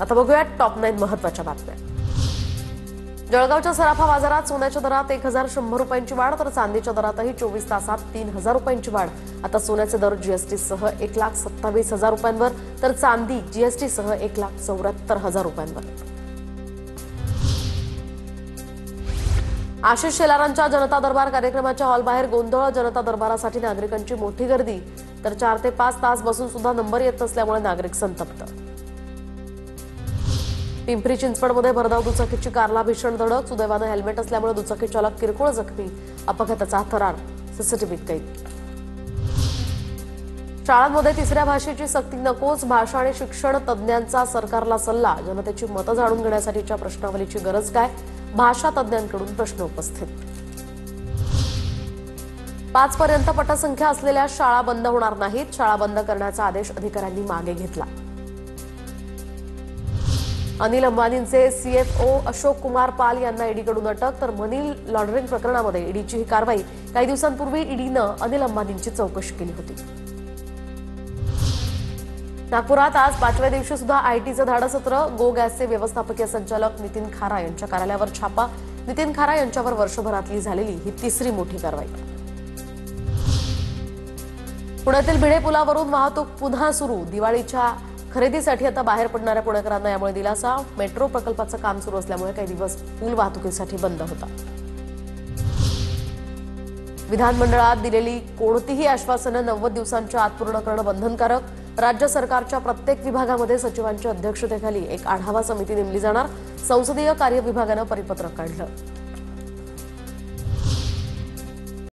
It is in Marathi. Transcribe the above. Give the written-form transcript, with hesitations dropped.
आता बघूयात टॉप 9 महत्त्वाच्या बातम्या। जळगावच्या सराफा बाजारात सोन्याच्या दरात 1100 रुपयांची वाढ, तर चांदीच्या दरातही 24 तासात 3000 रुपयांची वाढ। आता सोन्याचे दर जीएसटी सह 1,27,000 रुपयांवर, तर चांदी जीएसटी सह 1,74,000 रुपयांवर। आशिष शेलारांच्या जनता दरबार कार्यक्रमाच्या हॉलबाहेर गोंधळ, जनता दरबारासाठी नागरिकांची मोठी गर्दी, तर 4 ते 5 तास बसून सुद्धा नंबर येत नसल्यामुळे नागरिक संतप्त। पिंपरी चिंचवडमध्ये भरधाव दुचाकीची कारला भीषण धडक, सुदैवाने हेल्मेट असल्यामुळे दुचाकी चालक किरकोळ जखमी, अपघाताचा थरार सीसीटीव्हीत कैद। शाळांमध्ये तिसऱ्या भाषेची सक्ती नकोच, भाषा आणि शिक्षण तज्ज्ञांचा सरकारला सल्ला, जनतेची मतं जाणून घेण्यासाठीच्या प्रश्नावलीची गरज काय, भाषा तज्ज्ञांकडून प्रश्न उपस्थित। 5 पर्यंत पटसंख्या असलेल्या शाळा बंद होणार नाहीत, शाळा बंद करण्याचा आदेश अधिकाऱ्यांनी मागे घेतला। अनिल अंबानींचे सीएफओ अशोक कुमार पाल यांना ईडीकडून अटक, तर मनी लॉन्ड्रिंग प्रकरणामध्ये ईडीची ही कारवाई। काही दिवसांपूर्वी ईडीनं अनिल अंबानींची चौकशी केली होती। नागपुरात आज 5व्या दिवशी सुद्धा आयटीचं धाडसत्र, गो गॅसचे व्यवस्थापकीय संचालक नितीन खारा यांच्या कार्यालयावर छापा, नितीन खारा यांच्यावर वर्षभरातली झालेली ही तिसरी मोठी कारवाई। पुण्यातील भिडे पुलावरून वाहतूक पुन्हा सुरू, दिवाळीच्या खरेदीसाठी आता बाहेर पडणाऱ्या पुणेकरांना यामुळे दिलासा। मेट्रो प्रकल्पाचं काम सुरू असल्यामुळे काही दिवस पूल वाहतुकीसाठी बंद होता। विधानमंडळात दिलेली कोणतीही आश्वासनं 90 दिवसांच्या आत पूर्ण करणं बंधनकारक, राज्य सरकारच्या प्रत्येक विभागामध्ये सचिवांच्या अध्यक्षतेखाली एक आढावा समिती नेमली जाणार, संसदीय कार्य विभागानं परिपत्रक काढलं।